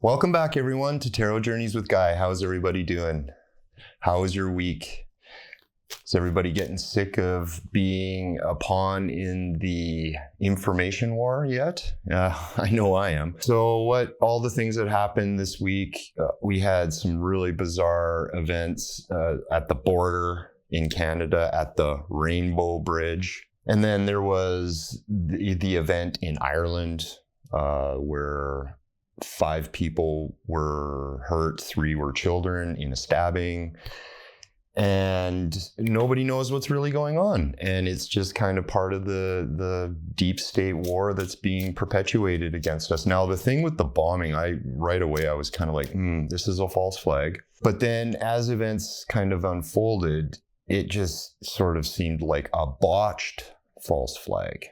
Welcome back, everyone, to Tarot Journeys with Guy. How's everybody doing? How was your week? Is everybody getting sick of being a pawn in the information war yet? I know I am. So all the things that happened this week, we had some really bizarre events at the border in Canada at the Rainbow Bridge. And then there was the event in Ireland where 5 people were hurt, 3 were children in a stabbing, and nobody knows what's really going on. And it's just kind of part of the deep state war that's being perpetuated against us. Now, the thing with the bombing, right away I was kind of like, this is a false flag. But then as events kind of unfolded, it just sort of seemed like a botched false flag.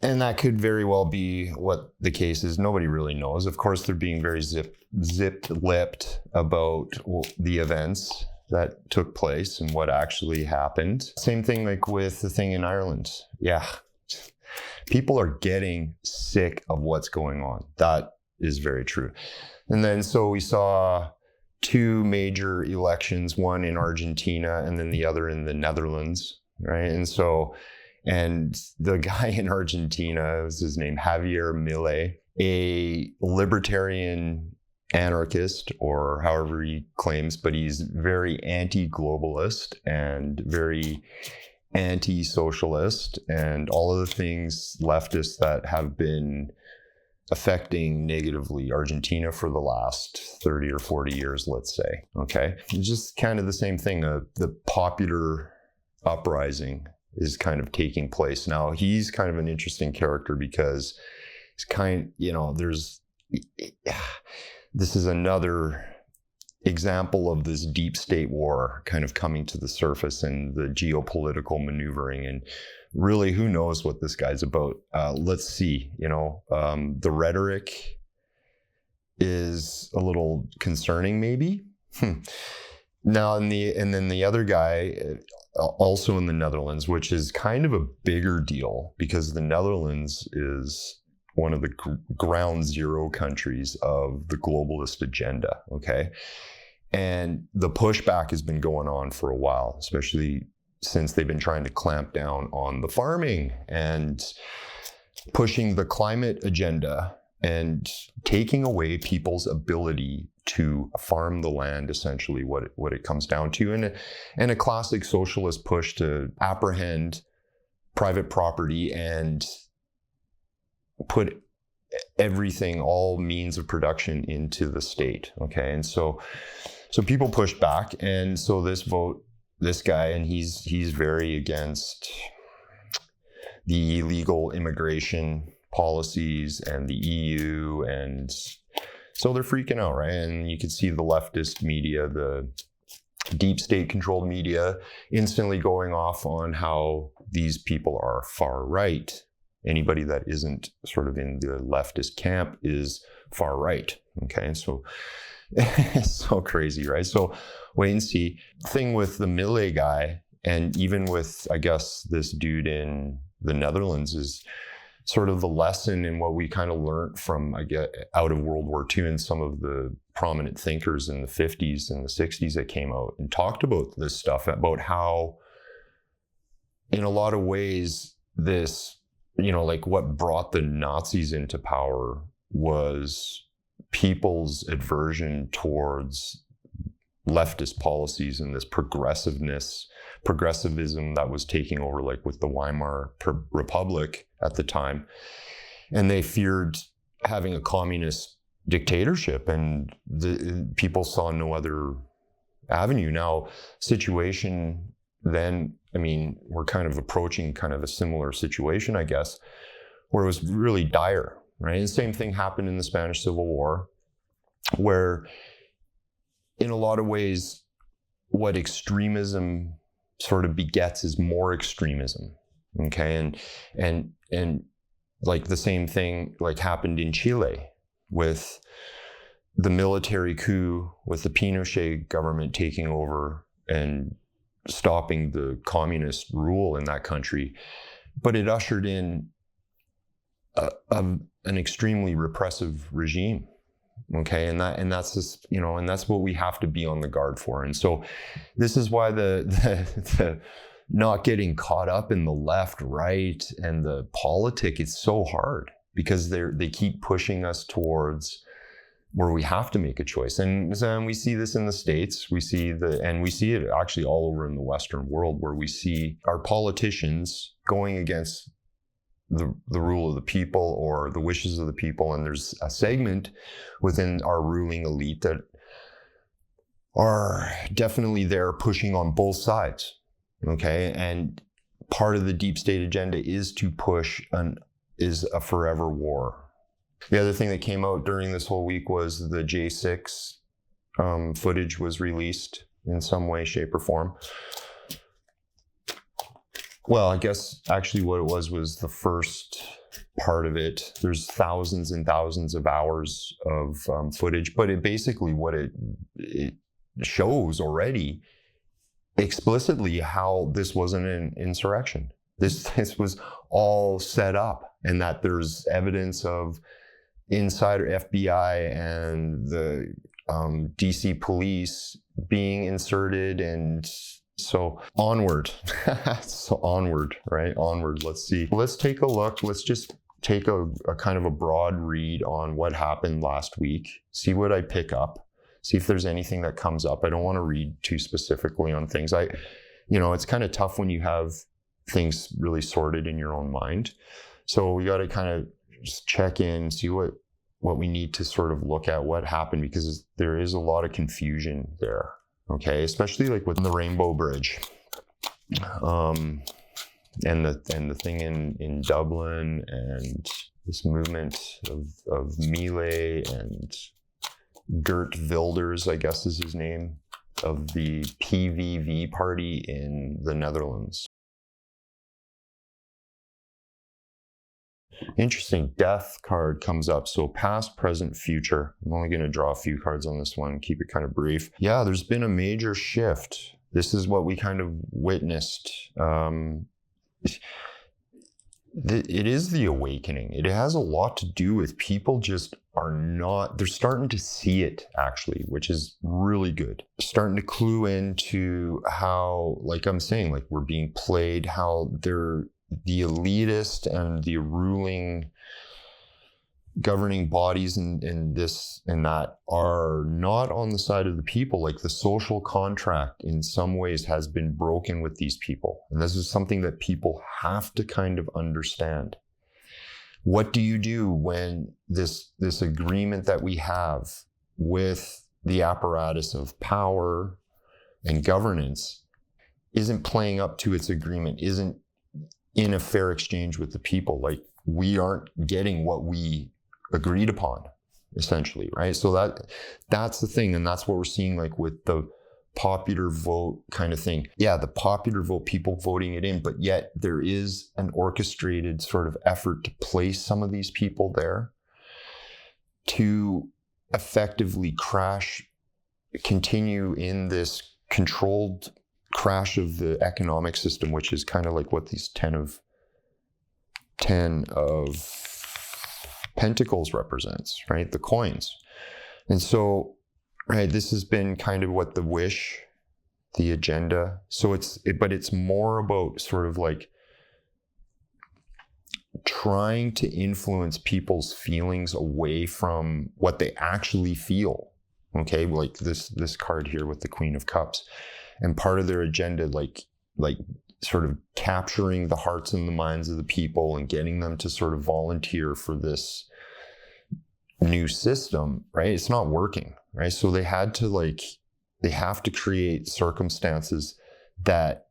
And that could very well be what the case is. Nobody really knows. Of course, they're being very zip-lipped about the events that took place and what actually happened. Same thing like with the thing in Ireland. Yeah, people are getting sick of what's going on. That is very true. And then so we saw 2 major elections, one in Argentina and then the other in the Netherlands, right? And the guy in Argentina, was his name, Javier Milei, a libertarian anarchist, or however he claims, but he's very anti-globalist and very anti-socialist and all of the things leftists that have been affecting negatively Argentina for the last 30 or 40 years, let's say, okay? It's just kind of the same thing, the popular uprising is kind of taking place. Now, he's kind of an interesting character because this is another example of this deep state war kind of coming to the surface and the geopolitical maneuvering. And really, who knows what this guy's about? Let's see, the rhetoric is a little concerning, maybe. Now, and then the other guy, also in the Netherlands, which is kind of a bigger deal because the Netherlands is one of the ground zero countries of the globalist agenda, okay? And the pushback has been going on for a while, especially since they've been trying to clamp down on the farming and pushing the climate agenda and taking away people's ability to farm the land, essentially what it comes down to, and a classic socialist push to apprehend private property and put everything, all means of production, into the state. Okay, and so people pushed back, and so this guy, and he's very against the illegal immigration policies and the EU, and so they're freaking out, right? And you can see the leftist media, the deep state controlled media, instantly going off on how these people are far right. Anybody that isn't sort of in the leftist camp is far right. Okay, so it's so crazy, right? So wait and see. Thing with the Milei guy, and even with, I guess, this dude in the Netherlands, is sort of the lesson in what we kind of learned from, I guess, out of World War II, and some of the prominent thinkers in the 50s and the 60s that came out and talked about this stuff, about how, in a lot of ways, this, like what brought the Nazis into power was people's aversion towards leftist policies and this progressivism that was taking over, like with the Weimar Republic at the time. And they feared having a communist dictatorship, and the people saw no other avenue. Now, situation then, we're kind of approaching kind of a similar situation, I guess, where it was really dire, right? And the same thing happened in the Spanish Civil War, where in a lot of ways, what extremism sort of begets is more extremism, okay? And like the same thing like happened in Chile with the military coup, with the Pinochet government taking over and stopping the communist rule in that country. But it ushered in an extremely repressive regime. Okay, and that's just, and that's what we have to be on the guard for. And so this is why the not getting caught up in the left, right, and the politic is so hard, because they keep pushing us towards where we have to make a choice. And we see this in the States. We see it actually all over in the Western world, where we see our politicians going against the rule of the people or the wishes of the people. And there's a segment within our ruling elite that are definitely there pushing on both sides. Okay. And part of the deep state agenda is to push is a forever war. The other thing that came out during this whole week was the J6 footage was released in some way, shape, or form. Well, I guess actually what it was the first part of it. There's thousands and thousands of hours of footage, but what it shows already explicitly how this wasn't an insurrection. This was all set up, and that there's evidence of insider FBI and the DC police being inserted, and so onward. So onward, right? Onward. Let's see. Let's take a look. Let's just take a kind of a broad read on what happened last week. See what I pick up. See if there's anything that comes up. I don't want to read too specifically on things. It's kind of tough when you have things really sorted in your own mind. So we got to kind of just check in, see what we need to sort of look at what happened, because there is a lot of confusion there. Okay, especially like with the Rainbow Bridge, and the thing in Dublin, and this movement of Melee and Geert Wilders, I guess is his name, of the PVV party in the Netherlands. Interesting, death card comes up. So past, present, future. I'm only going to draw a few cards on this one, keep it kind of brief. Yeah, there's been a major shift. This is what we kind of witnessed. It is the awakening. It has a lot to do with people they're starting to see it, actually, which is really good. Starting to clue into how, like I'm saying, like we're being played, how the elitist and the ruling governing bodies in this and that are not on the side of the people. Like the social contract in some ways has been broken with these people. And this is something that people have to kind of understand. What do you do when this agreement that we have with the apparatus of power and governance isn't playing up to its agreement, isn't in a fair exchange with the people? Like we aren't getting what we agreed upon, essentially, right? So that's the thing, and that's what we're seeing, like with the popular vote kind of thing. Yeah, the popular vote, people voting it in, but yet there is an orchestrated sort of effort to place some of these people there to effectively continue in this controlled crash of the economic system, which is kind of like what these 10 of Pentacles represents, right? The coins. And so, right, this has been kind of what the wish, the agenda. So but it's more about sort of like trying to influence people's feelings away from what they actually feel. Okay, like this card here with the Queen of Cups. And part of their agenda, like sort of capturing the hearts and the minds of the people and getting them to sort of volunteer for this new system, right? It's not working, right? So they have to create circumstances that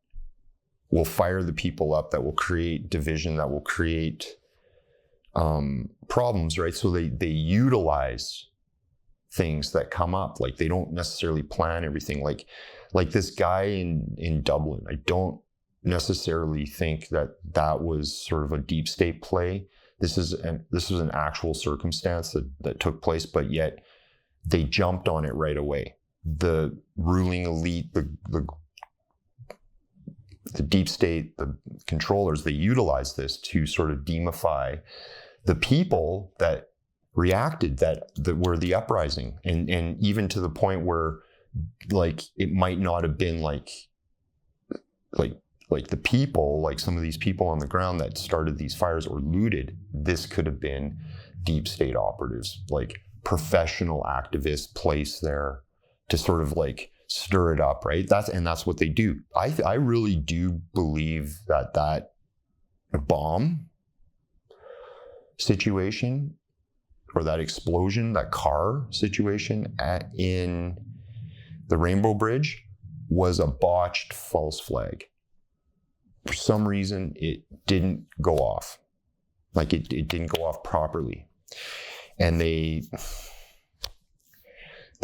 will fire the people up, that will create division, that will create problems, right? So they utilize things that come up. Like they don't necessarily plan everything. Like this guy in Dublin, I don't necessarily think that was sort of a deep state play. This was an actual circumstance that took place, but yet they jumped on it right away. The ruling elite, the deep state, the controllers, they utilized this to sort of demify the people that reacted that were the uprising, and even to the point where like it might not have been like the people, like some of these people on the ground that started these fires or looted. This could have been deep state operatives, like professional activists placed there to sort of like stir it up, right? That's what they do. I really do believe that bomb situation, or that explosion, that car situation in the Rainbow Bridge, was a botched false flag. For some reason, it didn't go off. Like it didn't go off properly. And they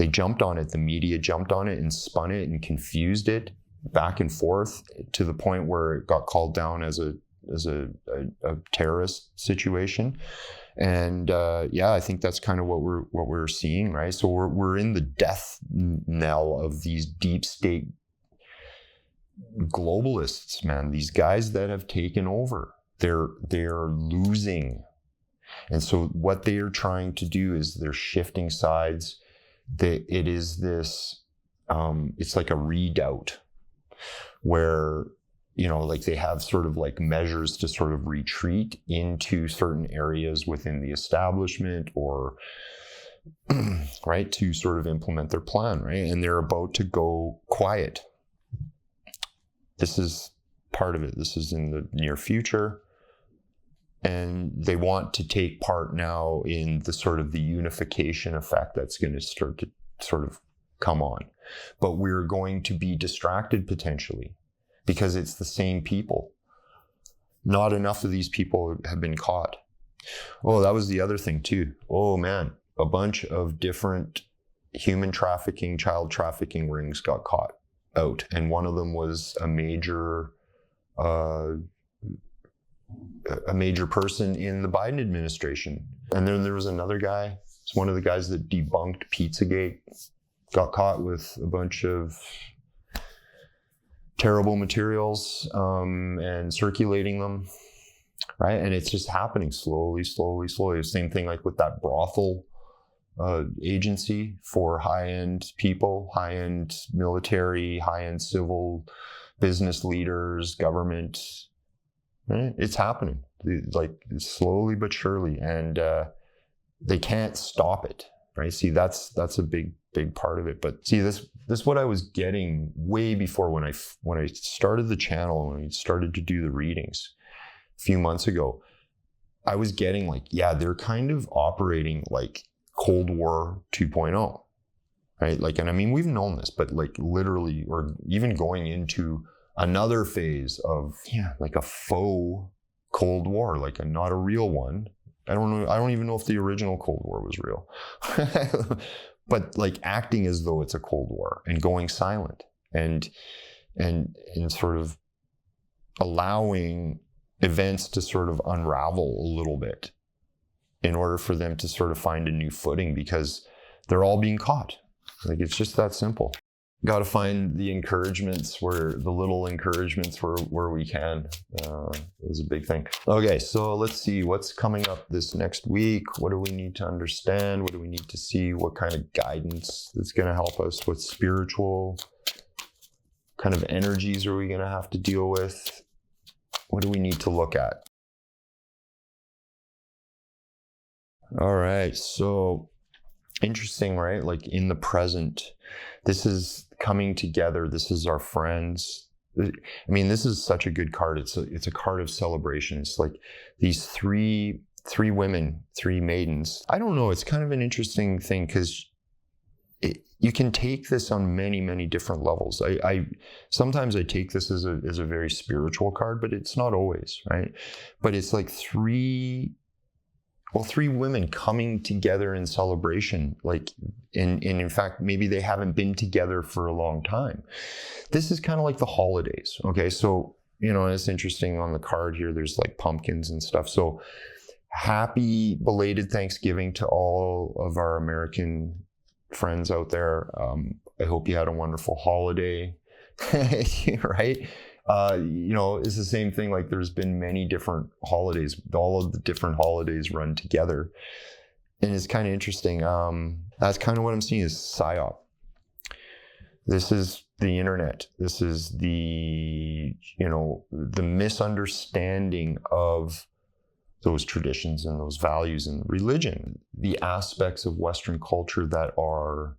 jumped on it. The media jumped on it and spun it and confused it back and forth to the point where it got called down as a terrorist situation. And I think that's kind of what we're seeing, right? So we're in the death knell of these deep state globalists, man. These guys that have taken over, they're losing. And so what they are trying to do is they're shifting sides. It is this, it's like a redoubt where, you know, like they have sort of like measures to sort of retreat into certain areas within the establishment, or right, to sort of implement their plan, right? And they're about to go quiet. This is part of it. This is in the near future. And they want to take part now in the sort of the unification effect that's going to start to sort of come on. But we're going to be distracted potentially because it's the same people. Not enough of these people have been caught. Oh, that was the other thing too. Oh man, a bunch of different human trafficking, child trafficking rings got caught out. And one of them was a major person in the Biden administration. And then there was another guy, it's one of the guys that debunked Pizzagate, got caught with a bunch of terrible materials and circulating them, right? And it's just happening slowly. The same thing like with that brothel agency for high-end people, high-end military, high-end civil business leaders, government. Right? It's happening, like slowly but surely, and they can't stop it, right? See, that's a big part of it. But see, this is what I was getting way before when I started the channel, when I started to do the readings a few months ago. I was getting like, yeah, they're kind of operating like Cold War 2.0, right? Like, and I mean, we've known this, but like literally, or even going into another phase of, like a faux Cold War, like not a real one. I don't know. I don't even know if the original Cold War was real, but like acting as though it's a Cold War and going silent and sort of allowing events to sort of unravel a little bit in order for them to sort of find a new footing, because they're all being caught. Like, it's just that simple. Got to find the encouragements, where the little encouragements where we can is a big thing. Okay, so let's see what's coming up this next week. What do we need to understand? What do we need to see? What kind of guidance that's going to help us? What spiritual kind of energies are we going to have to deal with? What do we need to look at? All right, so interesting, right? Like in the present, this is coming together. This is our friends. I mean, this is such a good card. It's a card of celebration. It's like these three women, three maidens. I don't know. It's kind of an interesting thing because you can take this on many, many different levels. I sometimes I take this as a very spiritual card, but it's not always, right? But it's like three women coming together in celebration, like, and in fact, maybe they haven't been together for a long time. This is kind of like the holidays, okay? So, you know, it's interesting on the card here, there's like pumpkins and stuff. So happy belated Thanksgiving to all of our American friends out there. I hope you had a wonderful holiday, right? It's the same thing. Like there's been many different holidays. All of the different holidays run together. And it's kind of interesting. That's kind of what I'm seeing is PSYOP. This is the internet. This is the misunderstanding of those traditions and those values and religion, the aspects of Western culture that are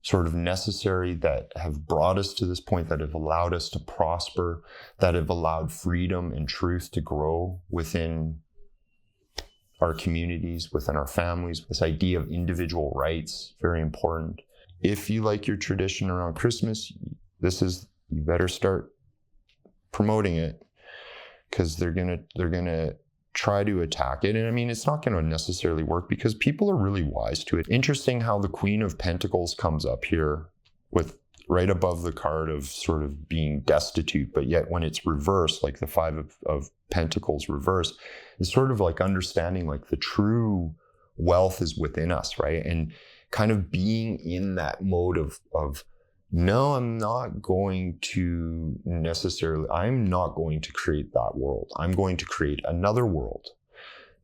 sort of necessary, that have brought us to this point, that have allowed us to prosper, that have allowed freedom and truth to grow within our communities, within our families. This idea of individual rights, very important. If you like your tradition around Christmas, you better start promoting it, because they're gonna try to attack it. And I mean, it's not going to necessarily work because people are really wise to it. Interesting how the Queen of Pentacles comes up here with right above the card of sort of being destitute, but yet when it's reversed, like the Five of Pentacles reversed, it's sort of like understanding like the true wealth is within us, right? And kind of being in that mode of no, I'm not going to create that world. I'm going to create another world.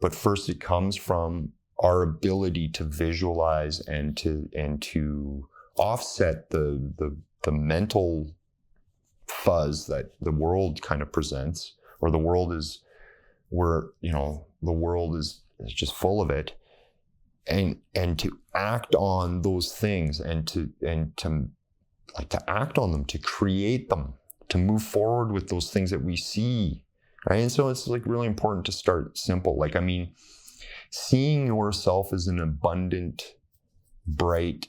But first it comes from our ability to visualize and to offset the mental fuzz that the world kind of presents, or the world is just full of it, and to act on those things and to act on them, to create them, to move forward with those things that we see, right? And so it's like really important to start simple. Like, I mean, seeing yourself as an abundant, bright,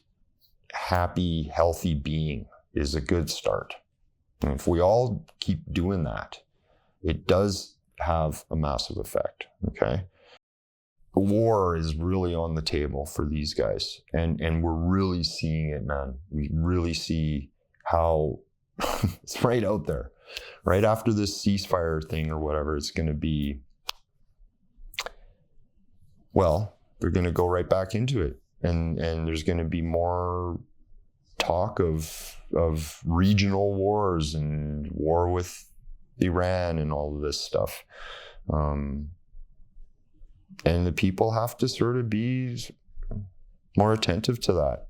happy, healthy being is a good start. And if we all keep doing that, it does have a massive effect, okay? War is really on the table for these guys, and we're really seeing it, man. We really see how it's right out there. Right after this ceasefire thing or whatever, it's going to be, well, they're going to go right back into it, and there's going to be more talk of regional wars and war with Iran and all of this stuff. And the people have to sort of be more attentive to that.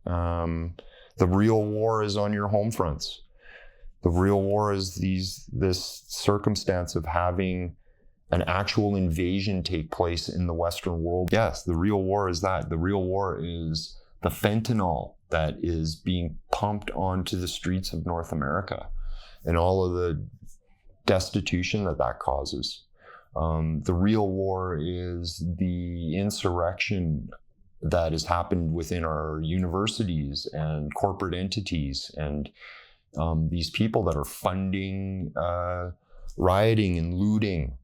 The real war is on your home fronts. The real war is this circumstance of having an actual invasion take place in the Western world. Yes, the real war is that. The real war is the fentanyl that is being pumped onto the streets of North America and all of the destitution that causes. The real war is the insurrection that has happened within our universities and corporate entities, and these people that are funding rioting and looting.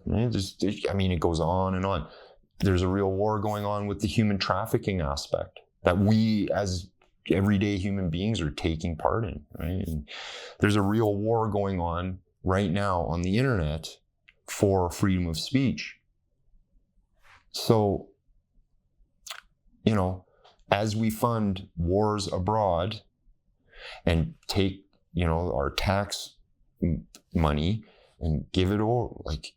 It goes on and on. There's a real war going on with the human trafficking aspect that we as everyday human beings are taking part in, right? And there's a real war going on right now on the internet for freedom of speech. So, as we fund wars abroad and take, our tax money and give it over, like,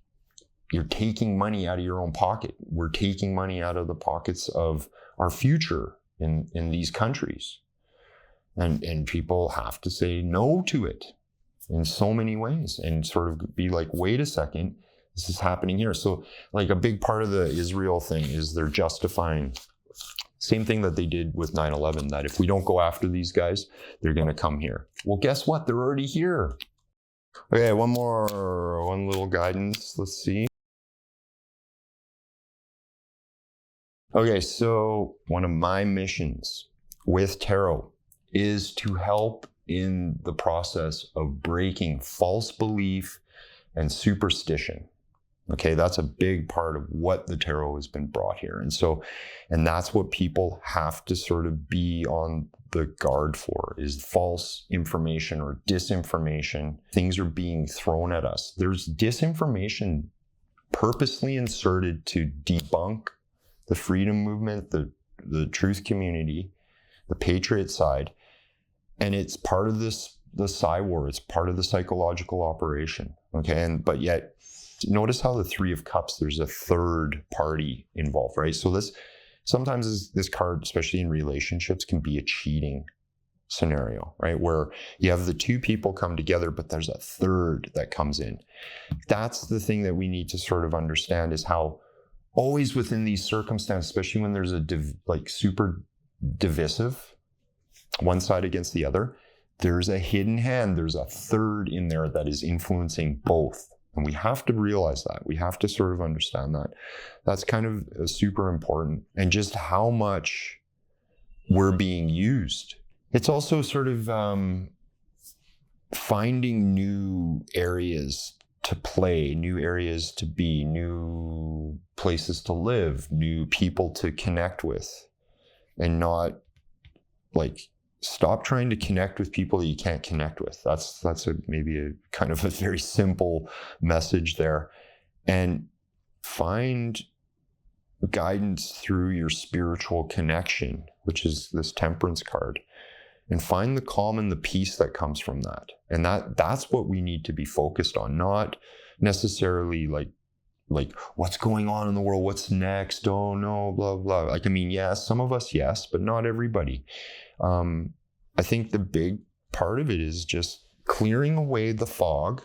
you're taking money out of your own pocket. We're taking money out of the pockets of our future in these countries. And people have to say no to it in so many ways and sort of be like, wait a second, this is happening here. So like a big part of the Israel thing is they're justifying, same thing that they did with 9/11, that if we don't go after these guys, they're going to come here. Well, guess what? They're already here. Okay, one little guidance. Let's see. Okay, so one of my missions with tarot is to help in the process of breaking false belief and superstition. Okay, that's a big part of what the tarot has been brought here. And that's what people have to sort of be on the guard for, is false information or disinformation. Things are being thrown at us. There's disinformation purposely inserted to debunk the freedom movement, the truth community, the patriot side. And it's part of this the psi war. It's part of the psychological operation. Okay. But yet, notice how the Three of Cups, there's a third party involved, right? So sometimes this card, especially in relationships, can be a cheating scenario, right? Where you have the two people come together, but there's a third that comes in. That's the thing that we need to sort of understand, is how always within these circumstances, especially when there's a super divisive, one side against the other, there's a hidden hand, there's a third in there that is influencing both. And we have to realize that. We have to sort of understand that. That's kind of super important. And just how much we're being used. It's also sort of finding new areas to play, new areas to be, new places to live, new people to connect with, and not stop trying to connect with people that you can't connect with. That's maybe a kind of a very simple message there. And find guidance through your spiritual connection, which is this Temperance card. And find the calm and the peace that comes from that. And that's what we need to be focused on, not necessarily like what's going on in the world, what's next, oh no, blah, blah. Yes, some of us, yes, but not everybody. I think the big part of it is just clearing away the fog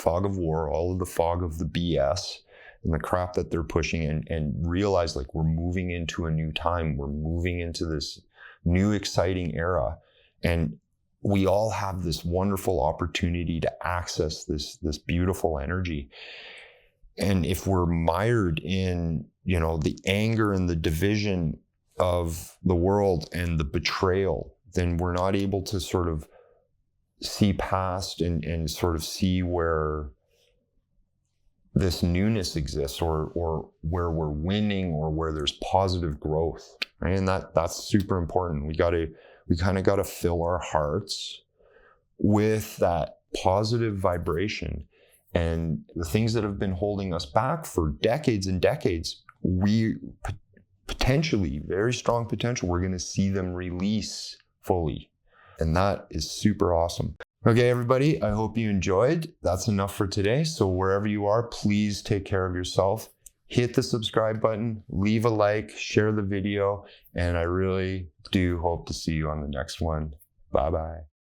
of war, all of the fog of the BS and the crap that they're pushing, and realize we're moving into a new time. We're moving into this new exciting era, and we all have this wonderful opportunity to access this beautiful energy. And if we're mired in the anger and the division of the world and the betrayal, then we're not able to sort of see past and sort of see where this newness exists, or where we're winning, or where there's positive growth, right? And that's super important. We kind of got to fill our hearts with that positive vibration, and the things that have been holding us back for decades and decades, we potentially, very strong potential, we're going to see them release fully. And that is super awesome. Okay, everybody, I hope you enjoyed. That's enough for today. So wherever you are, please take care of yourself. Hit the subscribe button, leave a like, share the video, and I really do hope to see you on the next one. Bye-bye.